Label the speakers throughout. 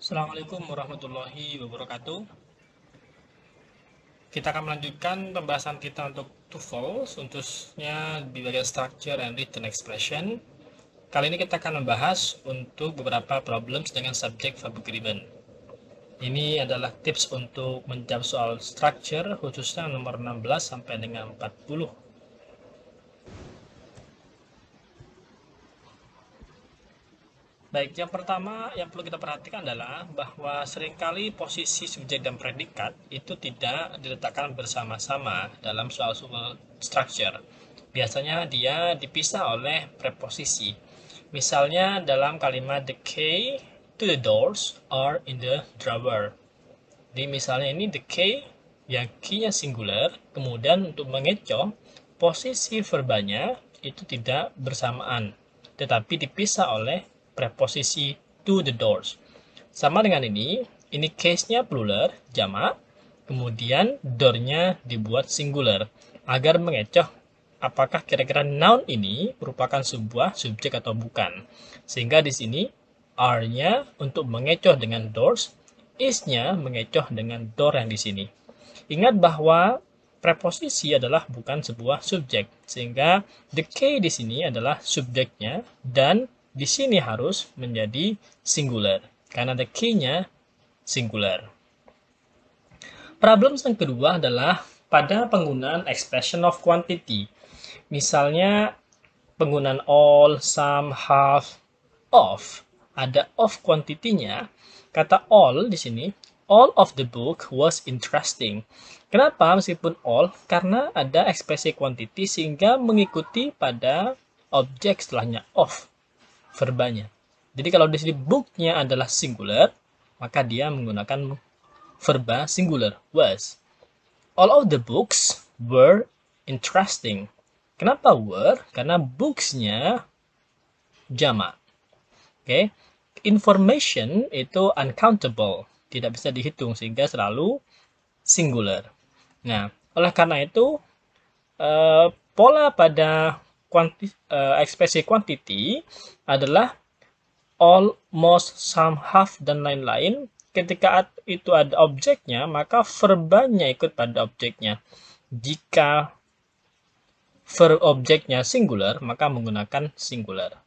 Speaker 1: Assalamualaikum warahmatullahi wabarakatuh. Kita akan melanjutkan pembahasan kita untuk TOEFL, khususnya di bagian structure and written expression. Kali ini kita akan membahas untuk beberapa problem dengan subjek verb agreement. Ini adalah tips untuk menjawab soal structure, khususnya nomor 16 sampai dengan 40. Baik, yang pertama yang perlu kita perhatikan adalah bahwa seringkali posisi subjek dan predikat itu tidak diletakkan bersama-sama dalam soal-soal structure. Biasanya dia dipisah oleh preposisi. Misalnya dalam kalimat the key to the doors are in the drawer. Di misalnya ini the key yang key-nya singular, kemudian untuk mengecoh posisi verbanya itu tidak bersamaan, tetapi dipisah oleh preposisi to the doors. Sama dengan ini case-nya plural, jamak, kemudian door-nya dibuat singular, agar mengecoh apakah kira-kira noun ini merupakan sebuah subjek atau bukan. Sehingga di sini are-nya untuk mengecoh dengan doors, is-nya mengecoh dengan door yang di sini. Ingat bahwa preposisi adalah bukan sebuah subjek, sehingga the key di sini adalah subjeknya dan di sini harus menjadi singular karena the key-nya singular. Problem yang kedua adalah pada penggunaan expression of quantity. Misalnya penggunaan all, some, half, of. Ada of quantity-nya. Kata all di sini, all of the book was interesting. Kenapa meskipun all? Karena ada ekspresi quantity sehingga mengikuti pada objek setelahnya of, verbanya. Jadi kalau di sini book-nya adalah singular, maka dia menggunakan verba singular, was. All of the books were interesting. Kenapa were? Karena books-nya jamak. Oke. Information itu uncountable, tidak bisa dihitung sehingga selalu singular. Nah, oleh karena itu pola pada ekspresi quantity adalah all, most, some, half, dan lain-lain. Ketika itu ada objeknya, maka verbanya ikut pada objeknya. Jika verb objeknya singular, maka menggunakan singular.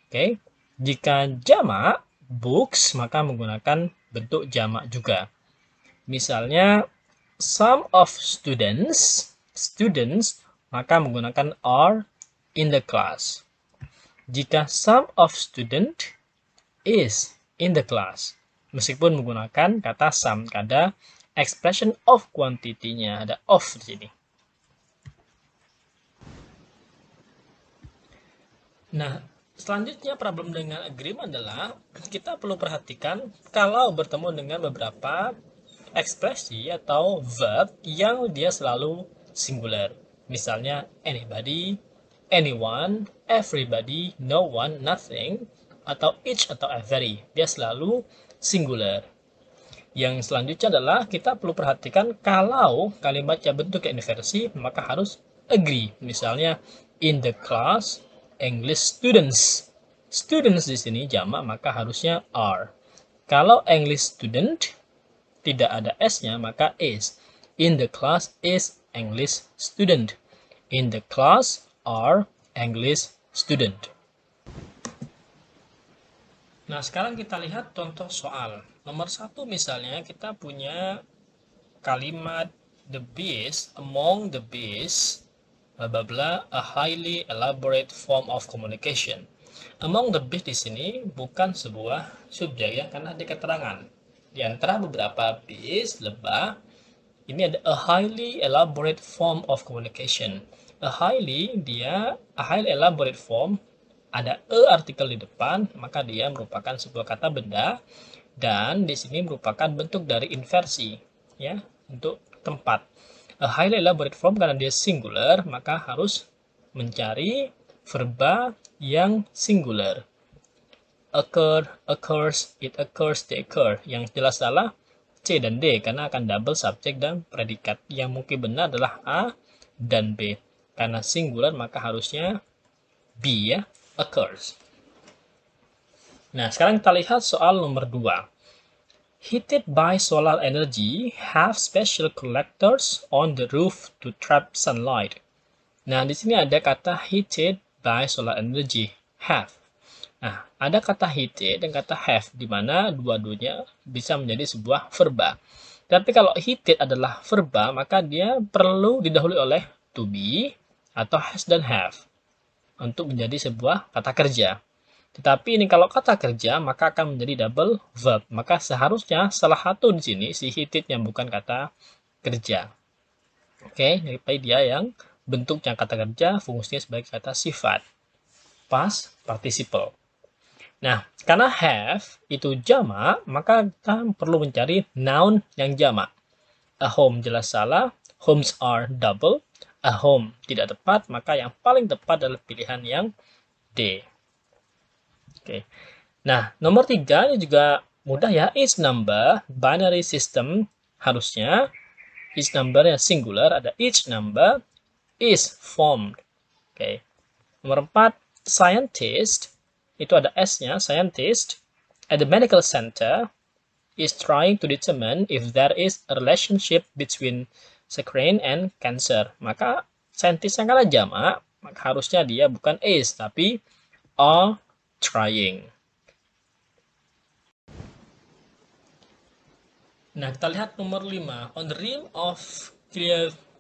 Speaker 1: Oke. Jika jamak, books, maka menggunakan bentuk jamak juga. Misalnya, some of students, maka menggunakan are in the class. Jika some of student is in the class, meskipun menggunakan kata some, ada expression of quantity-nya, ada of di sini. Nah, selanjutnya problem dengan agreement adalah kita perlu perhatikan kalau bertemu dengan beberapa ekspresi atau verb yang dia selalu singular. Misalnya anybody, anyone, everybody, no one, nothing, atau each atau every. Dia selalu singular. Yang selanjutnya adalah kita perlu perhatikan kalau kalimatnya bentuknya inversi, maka harus agree. Misalnya in the class, English students. Students di sini jamak, maka harusnya are. Kalau English student tidak ada s-nya, maka is. In the class is English student. In the class are English student. Nah, sekarang kita lihat contoh soal. Nomor 1 misalnya kita punya kalimat the beast, among the beasts, bla bla bla, a highly elaborate form of communication. Among the beasts di sini bukan sebuah subjek ya, karena ada keterangan. Di antara beberapa beast, lebah, ini ada a highly elaborate form of communication. A highly elaborate form, ada artikel di depan, maka dia merupakan sebuah kata benda, dan di sini merupakan bentuk dari inversi, ya, untuk tempat. A highly elaborate form karena dia singular, maka harus mencari verba yang singular. Occur, occurs, it occurs, they occur. Yang jelas adalah C dan D karena akan double subjek dan predikat. Yang mungkin benar adalah A dan B. Karena singular maka harusnya B ya, occurs. Nah, sekarang kita lihat soal nomor 2. Heated by solar energy have special collectors on the roof to trap sunlight. Nah, di sini ada kata heated by solar energy, have. Nah, ada kata heated dan kata have, di mana dua-duanya bisa menjadi sebuah verba. Tapi kalau heated adalah verba, maka dia perlu didahului oleh to be atau has dan have untuk menjadi sebuah kata kerja. Tetapi ini kalau kata kerja, maka akan menjadi double verb. Maka seharusnya salah satu di sini, si heated-nya bukan kata kerja. Oke, jadi dia yang bentuknya kata kerja, fungsinya sebagai kata sifat. Past participle. Nah, karena have itu jamak, maka kita perlu mencari noun yang jamak. A home jelas salah, homes are double, a home tidak tepat, maka yang paling tepat adalah pilihan yang D. Oke. Nah, nomor 3 ini juga mudah ya, is number, binary system, harusnya is number yang singular, ada each number is formed. Oke. Nomor 4, scientist, itu ada S-nya, scientist, at the medical center, is trying to determine if there is a relationship between migraine and cancer. Maka scientist yang karena jamak, maka harusnya dia bukan is, tapi are trying. Nah, kita lihat nomor 5. On the rim of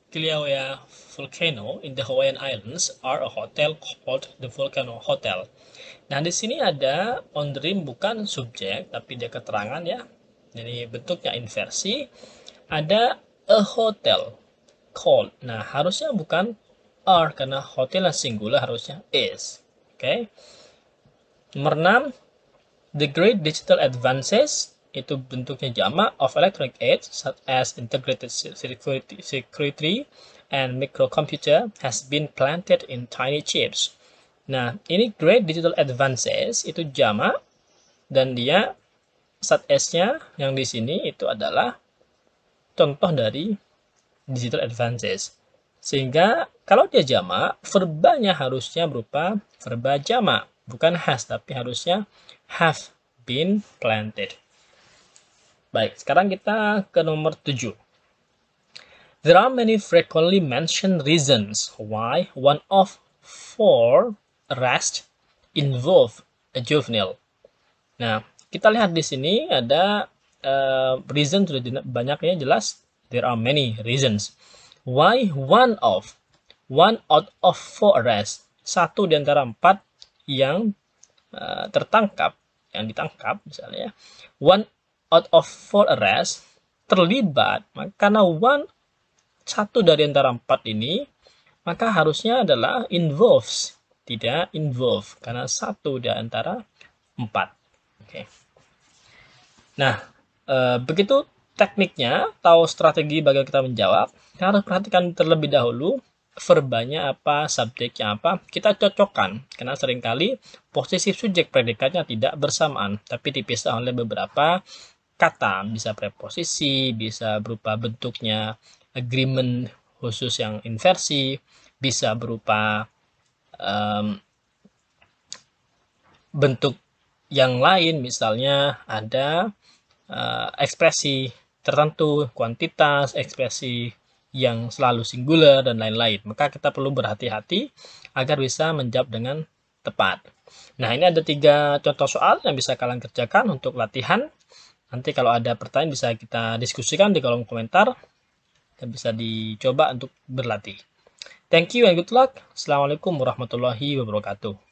Speaker 1: Kilauea volcano in the Hawaiian Islands are a hotel called the Volcano Hotel. Nah, di sini ada on the rim bukan subjek, tapi dia keterangan ya. Jadi bentuknya inversi. Ada a hotel called. Nah, harusnya bukan are, karena hotel yang singular harusnya is. Oke. Nomor 6, the great digital advances, itu bentuknya jamak, of electronic aids such as integrated circuitry and microcomputer has been planted in tiny chips. Nah, ini great digital advances itu jamak, dan dia sat s-nya yang di sini itu adalah contoh dari digital advances. Sehingga kalau dia jamak, verbanya harusnya berupa verba jamak, bukan has, tapi harusnya have been planted. Baik, sekarang kita ke nomor 7. There are many frequently mentioned reasons why one of 4 arrests involve a juvenile. Nah, kita lihat di sini ada reason sudah banyak ya, jelas. There are many reasons. Why one out of 4 arrests. 1 di antara 4 yang yang ditangkap misalnya. 1 out of 4 arrests terlibat. Karena 1 dari antara 4 ini, maka harusnya adalah involves, tidak involve, karena 1 di antara 4. Oke. Nah, begitu tekniknya, tahu strategi bagaimana kita menjawab. Kita harus perhatikan terlebih dahulu verbanya apa, subjeknya apa, kita cocokkan. Karena seringkali posisi subjek predikatnya tidak bersamaan, tapi dipisah oleh beberapa kata. Bisa preposisi, bisa berupa bentuknya agreement khusus yang inversi, bisa berupa bentuk yang lain, misalnya ada ekspresi tertentu, kuantitas, ekspresi yang selalu singular, dan lain-lain. Maka kita perlu berhati-hati agar bisa menjawab dengan tepat. Nah, ini ada 3 contoh soal yang bisa kalian kerjakan untuk latihan. Nanti kalau ada pertanyaan bisa kita diskusikan di kolom komentar, dan bisa dicoba untuk berlatih. Thank you and good luck. Assalamualaikum warahmatullahi wabarakatuh.